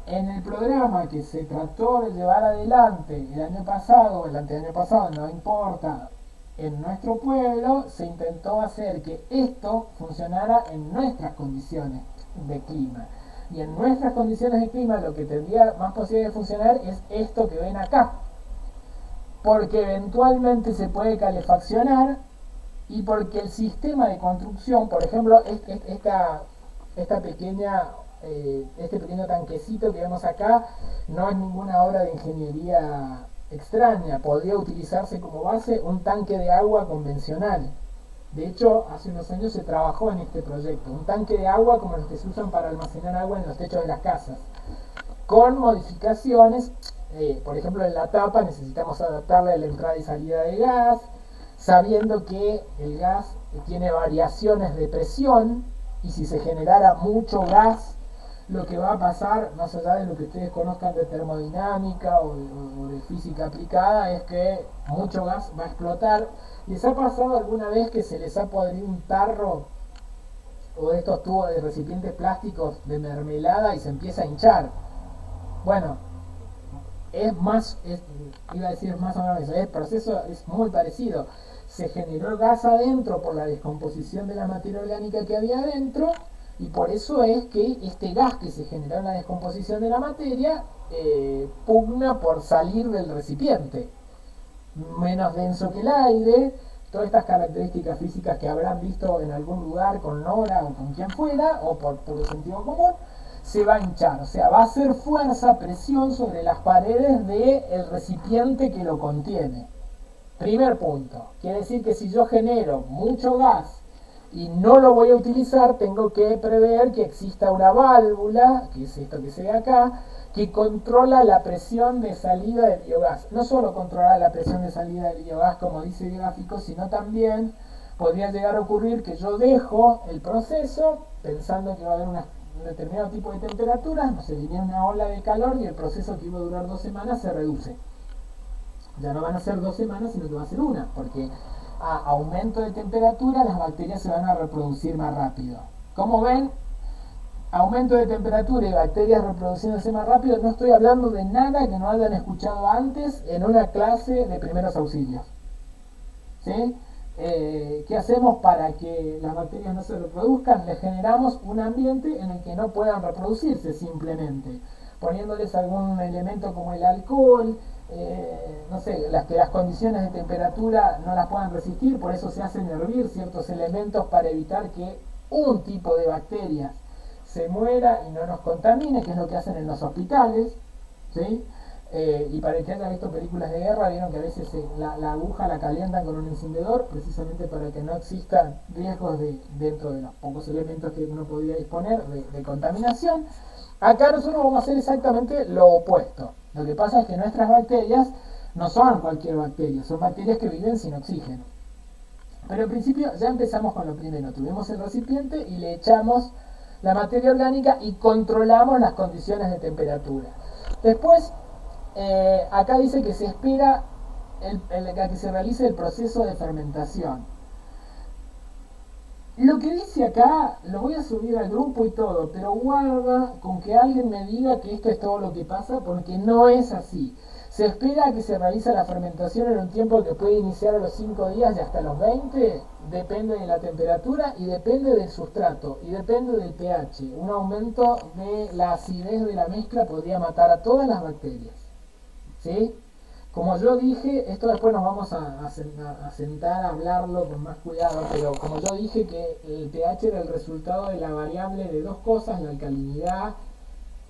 En el programa que se trató de llevar adelante el año pasado, el anteaño pasado, no importa, en nuestro pueblo se intentó hacer que esto funcionara en nuestras condiciones de clima. Y en nuestras condiciones de clima lo que tendría más posibilidad de funcionar es esto que ven acá. Porque eventualmente se puede calefaccionar y porque el sistema de construcción, por ejemplo, esta pequeña... este pequeño tanquecito que vemos acá no es ninguna obra de ingeniería extraña, podría utilizarse como base un tanque de agua convencional. De hecho, hace unos años se trabajó en este proyecto, un tanque de agua como los que se usan para almacenar agua en los techos de las casas, con modificaciones. Por ejemplo, en la tapa necesitamos adaptarle a la entrada y salida de gas, sabiendo que el gas tiene variaciones de presión, y si se generara mucho gas, lo que va a pasar, más allá de lo que ustedes conozcan de termodinámica o de física aplicada, es que mucho gas va a explotar. ¿Les ha pasado alguna vez que se les ha podrido un tarro o de estos tubos de recipientes plásticos de mermelada y se empieza a hinchar? Bueno, iba a decir más o menos eso, el proceso es muy parecido. Se generó gas adentro por la descomposición de la materia orgánica que había adentro, y por eso es que este gas que se generó en la descomposición de la materia pugna por salir del recipiente. Menos denso que el aire, todas estas características físicas que habrán visto en algún lugar con Nora o con quien fuera, o por puro sentido común, se va a hinchar. O sea, va a hacer fuerza, presión sobre las paredes del recipiente que lo contiene. Primer punto. Quiere decir que si yo genero mucho gas y no lo voy a utilizar, tengo que prever que exista una válvula, que es esto que se ve acá, que controla la presión de salida del biogás. No solo controla la presión de salida del biogás, como dice el gráfico, sino también podría llegar a ocurrir que yo dejo el proceso pensando que va a haber un determinado tipo de temperaturas, no sé, viene una ola de calor y el proceso que iba a durar 2 semanas se reduce. Ya no van a ser 2 semanas, sino que va a ser una, porque a aumento de temperatura las bacterias se van a reproducir más rápido. Como ven, aumento de temperatura y bacterias reproduciéndose más rápido, no estoy hablando de nada que no hayan escuchado antes en una clase de primeros auxilios. ¿Sí? ¿Qué hacemos para que las bacterias no se reproduzcan? Les generamos un ambiente en el que no puedan reproducirse, simplemente poniéndoles algún elemento como el alcohol, no sé, que las condiciones de temperatura no las puedan resistir, por eso se hacen hervir ciertos elementos para evitar que un tipo de bacterias se muera y no nos contamine, que es lo que hacen en los hospitales, ¿sí? Y para el que haya visto películas de guerra, vieron que a veces la aguja la calientan con un encendedor, precisamente para que no existan riesgos dentro de los pocos elementos que uno podría disponer de contaminación. Acá nosotros vamos a hacer exactamente lo opuesto. Lo que pasa es que nuestras bacterias no son cualquier bacteria, son bacterias que viven sin oxígeno. Pero en principio ya empezamos con lo primero, tuvimos el recipiente y le echamos la materia orgánica y controlamos las condiciones de temperatura. Después, acá dice que se espera a que se realice el proceso de fermentación. Lo que dice acá lo voy a subir al grupo y todo, pero guarda con que alguien me diga que esto es todo lo que pasa, porque no es así. Se espera que se realice la fermentación en un tiempo que puede iniciar a los 5 días y hasta los 20, depende de la temperatura y depende del sustrato y depende del pH. Un aumento de la acidez de la mezcla podría matar a todas las bacterias. ¿Sí? Como yo dije, esto después nos vamos a sentar a hablarlo con más cuidado, pero como yo dije que el pH era el resultado de la variable de dos cosas, la alcalinidad,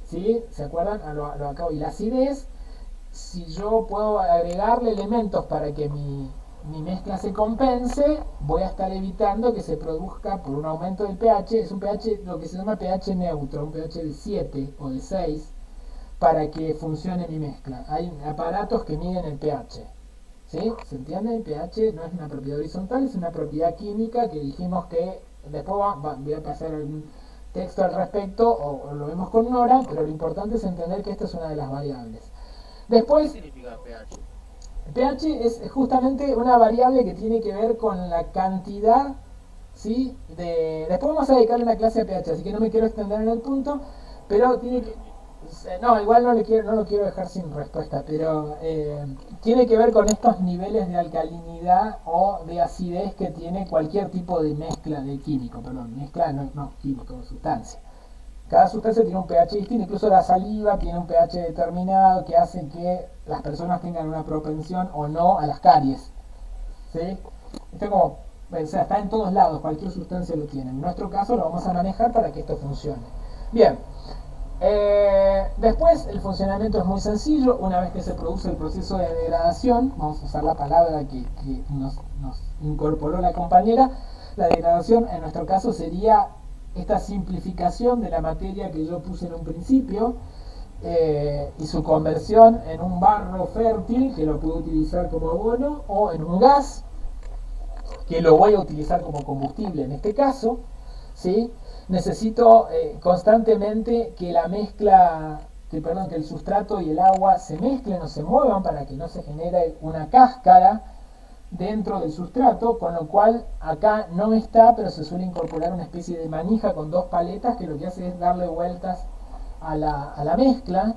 ¿sí? ¿Se acuerdan? Lo acabo. Y la acidez, si yo puedo agregarle elementos para que mi mezcla se compense, voy a estar evitando que se produzca por un aumento del pH. Es un pH, lo que se llama pH neutro, un pH de 7 o de 6, para que funcione mi mezcla. Hay aparatos que miden el pH. ¿Sí? ¿Se entiende? El pH no es una propiedad horizontal, es una propiedad química que dijimos que después voy a pasar algún texto al respecto o lo vemos con Nora, pero lo importante es entender que esta es una de las variables. ¿Qué Después, significa pH? pH es justamente una variable que tiene que ver con la cantidad, ¿sí? Después vamos a dedicarle una clase a pH, así que no me quiero extender en el punto, pero tiene que... No, igual no lo quiero dejar sin respuesta, pero tiene que ver con estos niveles de alcalinidad o de acidez que tiene cualquier tipo de mezcla de químico, mezcla no químico, sustancia. Cada sustancia tiene un pH distinto, incluso la saliva tiene un pH determinado que hace que las personas tengan una propensión o no a las caries. ¿Sí? Esto como, o sea, está en todos lados, cualquier sustancia lo tiene. En nuestro caso lo vamos a manejar para que esto funcione. Bien. Después el funcionamiento es muy sencillo. Una vez que se produce el proceso de degradación, vamos a usar la palabra que nos incorporó la compañera, la degradación en nuestro caso sería esta simplificación de la materia que yo puse en un principio y su conversión en un barro fértil que lo puedo utilizar como abono o en un gas que lo voy a utilizar como combustible en este caso, ¿sí? Necesito constantemente que la mezcla, que el sustrato y el agua se mezclen o se muevan para que no se genere una cáscara dentro del sustrato, con lo cual acá no está, pero se suele incorporar una especie de manija con dos paletas que lo que hace es darle vueltas a la mezcla.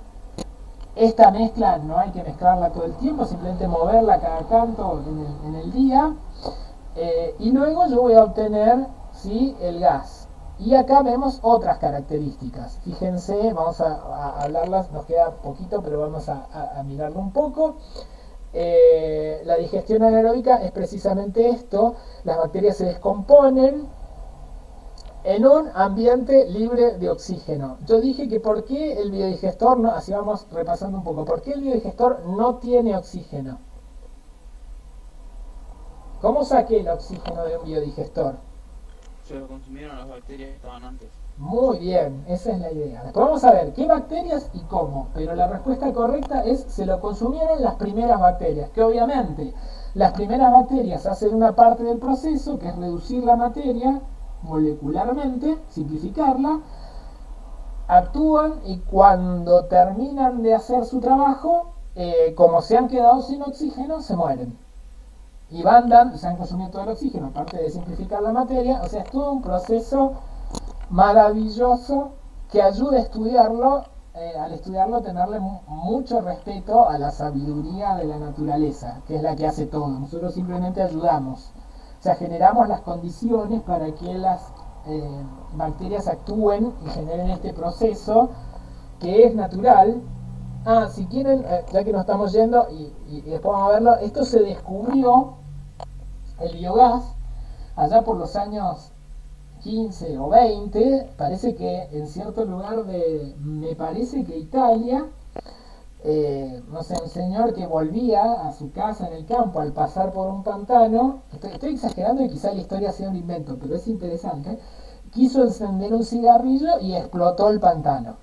Esta mezcla no hay que mezclarla todo el tiempo, simplemente moverla cada tanto en el día, y luego yo voy a obtener, ¿sí?, el gas. Y acá vemos otras características. Fíjense, vamos a hablarlas, nos queda poquito, pero vamos a mirarlo un poco. La digestión anaeróbica es precisamente esto. Las bacterias se descomponen en un ambiente libre de oxígeno. Yo dije que por qué el biodigestor, no, así vamos repasando un poco, ¿por qué el biodigestor no tiene oxígeno? ¿Cómo saqué el oxígeno de un biodigestor? Se lo consumieron las bacterias que estaban antes. Muy bien, esa es la idea. Después vamos a ver qué bacterias y cómo, pero la respuesta correcta es se lo consumieron las primeras bacterias, que obviamente las primeras bacterias hacen una parte del proceso, que es reducir la materia molecularmente, simplificarla, actúan y cuando terminan de hacer su trabajo, como se han quedado sin oxígeno, se mueren. Y se han consumido todo el oxígeno, aparte de simplificar la materia. O sea, es todo un proceso maravilloso que ayuda a estudiarlo, al estudiarlo tenerle mucho respeto a la sabiduría de la naturaleza, que es la que hace todo. Nosotros simplemente ayudamos. O sea, generamos las condiciones para que las bacterias actúen y generen este proceso que es natural. Si quieren, ya que nos estamos yendo y después vamos a verlo, esto se descubrió, el biogás, allá por los años 15 o 20, parece que en cierto lugar me parece que Italia, no sé, un señor que volvía a su casa en el campo al pasar por un pantano, estoy exagerando y quizá la historia sea un invento, pero es interesante, quiso encender un cigarrillo y explotó el pantano.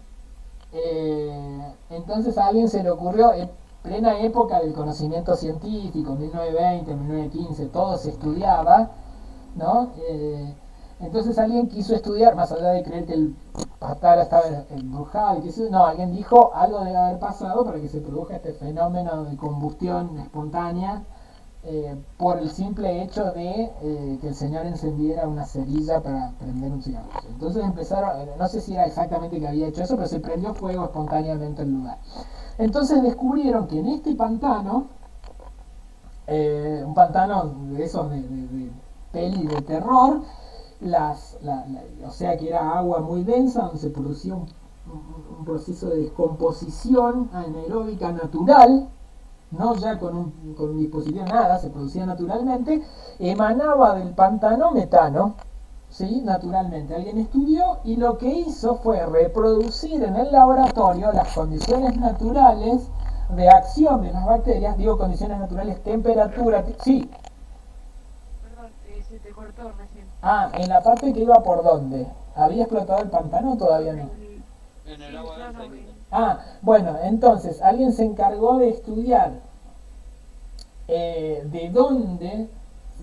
Entonces a alguien se le ocurrió, en plena época del conocimiento científico, 1920, 1915, todo se estudiaba, ¿no? Entonces alguien quiso estudiar, más allá de creer que el pantano estaba embrujado, no, alguien dijo algo debe haber pasado para que se produzca este fenómeno de combustión espontánea por el simple hecho de que el señor encendiera una cerilla para prender un cigarrillo. Entonces empezaron, no sé si era exactamente que había hecho eso, pero se prendió fuego espontáneamente el lugar. Entonces descubrieron que en este pantano, un pantano de esos de peli de terror, o sea que era agua muy densa donde se producía un proceso de descomposición anaeróbica natural, no ya con un dispositivo, nada, se producía naturalmente, emanaba del pantano metano, ¿sí? Naturalmente. Alguien estudió y lo que hizo fue reproducir en el laboratorio las condiciones naturales de acción de las bacterias, digo condiciones naturales, temperatura, sí. Perdón, se te cortó recién. En la parte que iba por dónde, ¿había explotado el pantano o todavía no? En el agua no, densa. Bueno, entonces alguien se encargó de estudiar de dónde,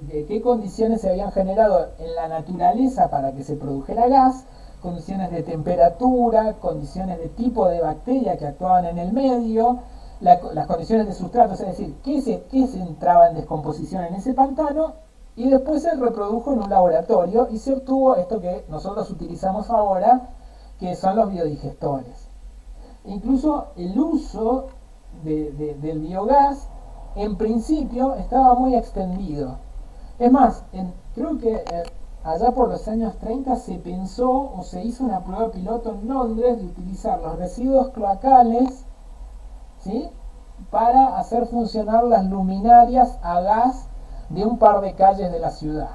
de qué condiciones se habían generado en la naturaleza para que se produjera gas, condiciones de temperatura, condiciones de tipo de bacteria que actuaban en el medio, las condiciones de sustratos, es decir, qué se entraba en descomposición en ese pantano, y después se reprodujo en un laboratorio y se obtuvo esto que nosotros utilizamos ahora, que son los biodigestores. Incluso el uso del biogás en principio estaba muy extendido. Es más, creo que allá por los años 30 se pensó o se hizo una prueba piloto en Londres de utilizar los residuos cloacales, ¿sí?, para hacer funcionar las luminarias a gas de un par de calles de la ciudad.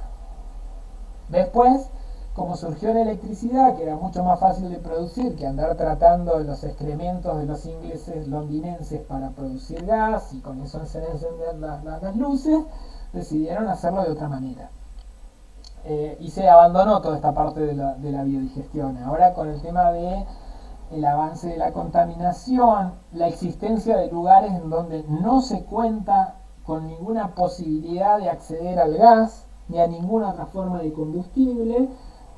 Después, como surgió la electricidad, que era mucho más fácil de producir que andar tratando los excrementos de los ingleses londinenses para producir gas y con eso encender las luces, decidieron hacerlo de otra manera. Y se abandonó toda esta parte de la biodigestión. Ahora con el tema de el avance de la contaminación, la existencia de lugares en donde no se cuenta con ninguna posibilidad de acceder al gas ni a ninguna otra forma de combustible,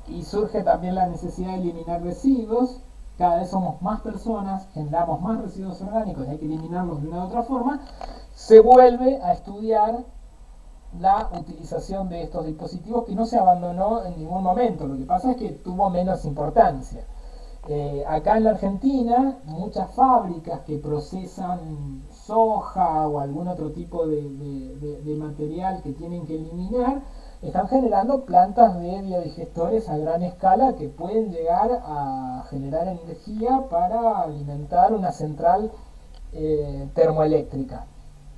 y surge también la necesidad de eliminar residuos. Cada vez somos más personas, generamos más residuos orgánicos y hay que eliminarlos de una u otra forma. Se vuelve a estudiar la utilización de estos dispositivos, que no se abandonó en ningún momento. Lo que pasa es que tuvo menos importancia. Acá en la Argentina, muchas fábricas que procesan soja o algún otro tipo de material que tienen que eliminar, están generando plantas de biodigestores a gran escala que pueden llegar a generar energía para alimentar una central termoeléctrica.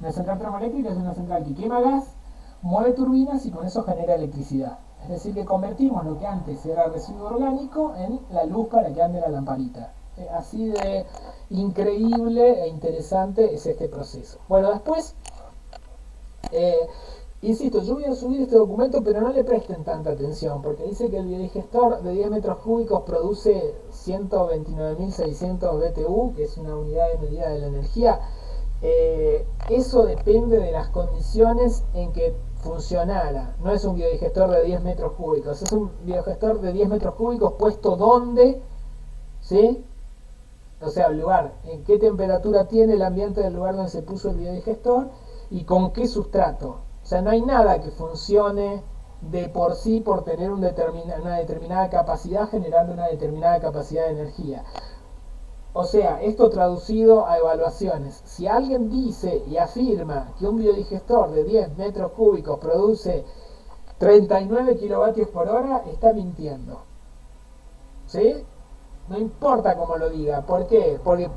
Una central termoeléctrica es una central que quema gas, mueve turbinas y con eso genera electricidad. Es decir, que convertimos lo que antes era residuo orgánico en la luz para que ande la lamparita. Así de increíble e interesante es este proceso. Bueno, después, insisto, yo voy a subir este documento, pero no le presten tanta atención, porque dice que el biodigestor de 10 metros cúbicos produce 129.600 BTU, que es una unidad de medida de la energía. Eso depende de las condiciones en que funcionara. No es un biodigestor de 10 metros cúbicos, es un biodigestor de 10 metros cúbicos puesto donde, ¿sí? O sea, el lugar, en qué temperatura tiene el ambiente del lugar donde se puso el biodigestor y con qué sustrato. O sea, no hay nada que funcione de por sí por tener una determinada capacidad, generando una determinada capacidad de energía. O sea, esto traducido a evaluaciones. Si alguien dice y afirma que un biodigestor de 10 metros cúbicos produce 39 kilovatios por hora, está mintiendo. ¿Sí? No importa cómo lo diga. ¿Por qué? Porque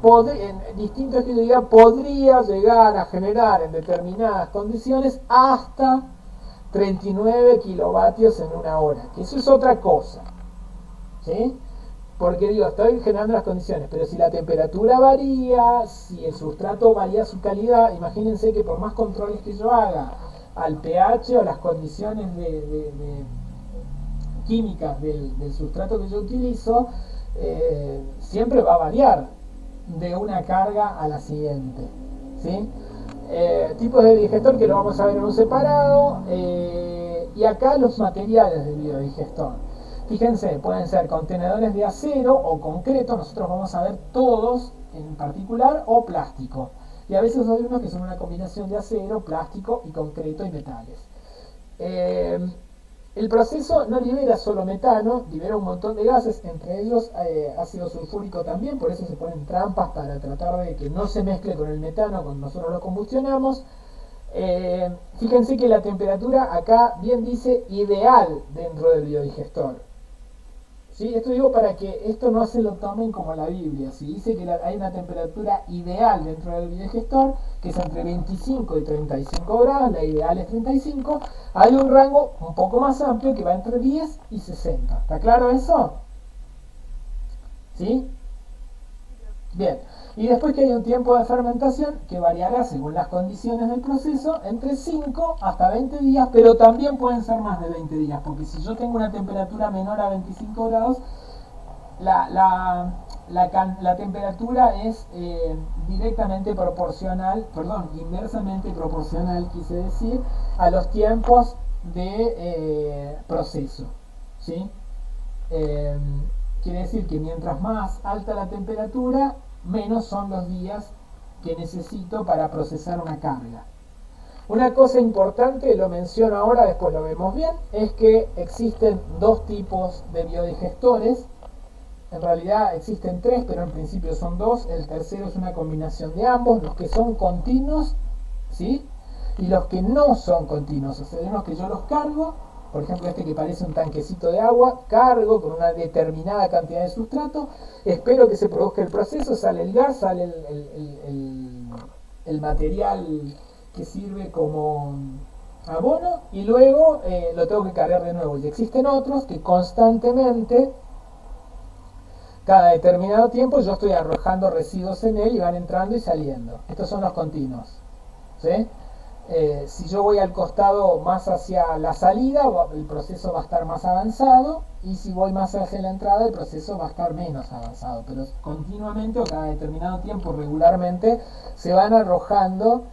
en distintos estudios diga podría llegar a generar en determinadas condiciones hasta 39 kilovatios en una hora. Que eso es otra cosa. ¿Sí? Porque digo, estoy generando las condiciones, pero si la temperatura varía, si el sustrato varía su calidad, imagínense que por más controles que yo haga al pH o las condiciones químicas del sustrato que yo utilizo, siempre va a variar de una carga a la siguiente, ¿sí? Tipos de biodigestor que lo vamos a ver en un separado, y acá los materiales del biodigestor. Fíjense, pueden ser contenedores de acero o concreto, nosotros vamos a ver todos en particular, o plástico. y a veces hay unos que son una combinación de acero, plástico y concreto y metales. El proceso no libera solo metano, libera un montón de gases, entre ellos ácido sulfúrico también, por eso se ponen trampas para tratar de que no se mezcle con el metano cuando nosotros lo combustionamos. Fíjense que la temperatura acá bien dice ideal dentro del biodigestor. ¿Sí? Esto digo para que esto no se lo tomen como la Biblia. Si dice que hay una temperatura ideal dentro del biodigestor, que es entre 25 y 35 grados, la ideal es 35, hay un rango un poco más amplio que va entre 10 y 60. ¿Está claro eso? ¿Sí? Bien. Y después que hay un tiempo de fermentación que variará según las condiciones del proceso entre 5 hasta 20 días, pero también pueden ser más de 20 días, porque si yo tengo una temperatura menor a 25 grados, la temperatura es directamente proporcional, inversamente proporcional, quise decir, a los tiempos de proceso. ¿Sí? Quiere decir que mientras más alta la temperatura, menos son los días que necesito para procesar una carga. Una cosa importante, lo menciono ahora, después lo vemos bien, es que existen dos tipos de biodigestores. En realidad existen tres, pero en principio son dos. El tercero es una combinación de ambos, los que son continuos, ¿sí? Y los que no son continuos, o sea, unos que yo los cargo. Por ejemplo, este que parece un tanquecito de agua, cargo con una determinada cantidad de sustrato, espero que se produzca el proceso, sale el gas, sale el material que sirve como abono, y luego lo tengo que cargar de nuevo. Y existen otros que constantemente, cada determinado tiempo, yo estoy arrojando residuos en él y van entrando y saliendo. Estos son los continuos, ¿sí? Si yo voy al costado más hacia la salida, el proceso va a estar más avanzado, y si voy más hacia la entrada, el proceso va a estar menos avanzado, pero continuamente o cada determinado tiempo, regularmente, se van arrojando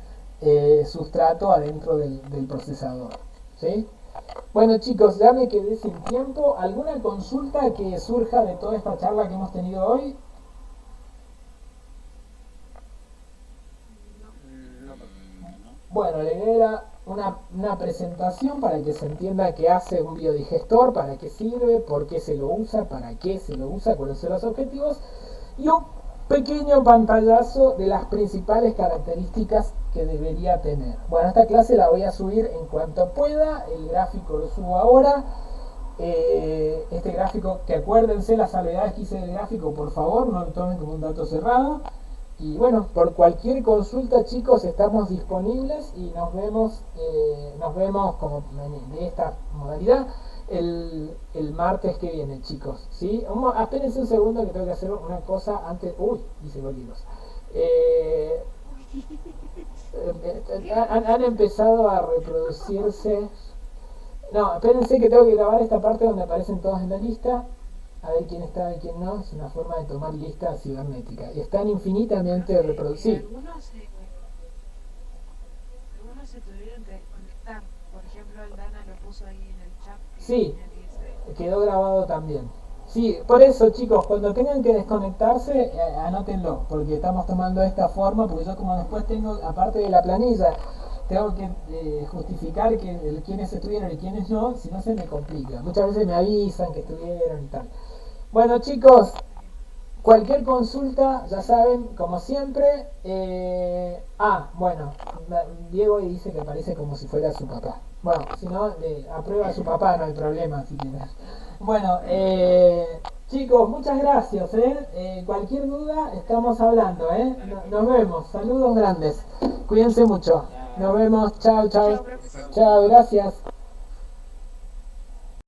sustrato adentro del procesador. ¿Sí? Bueno, chicos, ya me quedé sin tiempo. ¿Alguna consulta que surja de toda esta charla que hemos tenido hoy? Bueno, la idea era una presentación para que se entienda qué hace un biodigestor, para qué sirve, por qué se lo usa, para qué se lo usa, cuáles son los objetivos, y un pequeño pantallazo de las principales características que debería tener. Bueno, esta clase la voy a subir en cuanto pueda, el gráfico lo subo ahora. Este gráfico, que acuérdense las salvedades que hice del gráfico, por favor, no lo tomen como un dato cerrado. Y bueno, por cualquier consulta, chicos, estamos disponibles y nos vemos como de esta modalidad el martes que viene, chicos. ¿Sí? Espérense un segundo que tengo que hacer una cosa antes. Uy, dice bolidos. Han empezado a reproducirse. No, espérense que tengo que grabar esta parte donde aparecen todos en la lista. A ver quién está y quién no. Es una forma de tomar lista cibernética. Y están infinitamente reproducidos. Algunos se tuvieron que desconectar. Por ejemplo, el Dana lo puso ahí en el chat. Sí, quedó grabado también. Sí, por eso, chicos, cuando tengan que desconectarse, anótenlo, porque estamos tomando esta forma, porque yo como después tengo, aparte de la planilla, tengo que justificar quiénes estuvieron y quiénes no, si no se me complica. Muchas veces me avisan que estuvieron y tal. Bueno, chicos, cualquier consulta, ya saben, como siempre. Bueno, Diego dice que parece como si fuera su papá. Bueno, si no, aprueba a su papá, no hay problema, si quieres. Bueno, chicos, muchas gracias. Cualquier duda, estamos hablando. Nos vemos. Saludos grandes. Cuídense mucho. Nos vemos. Chao, chao. Chao, gracias.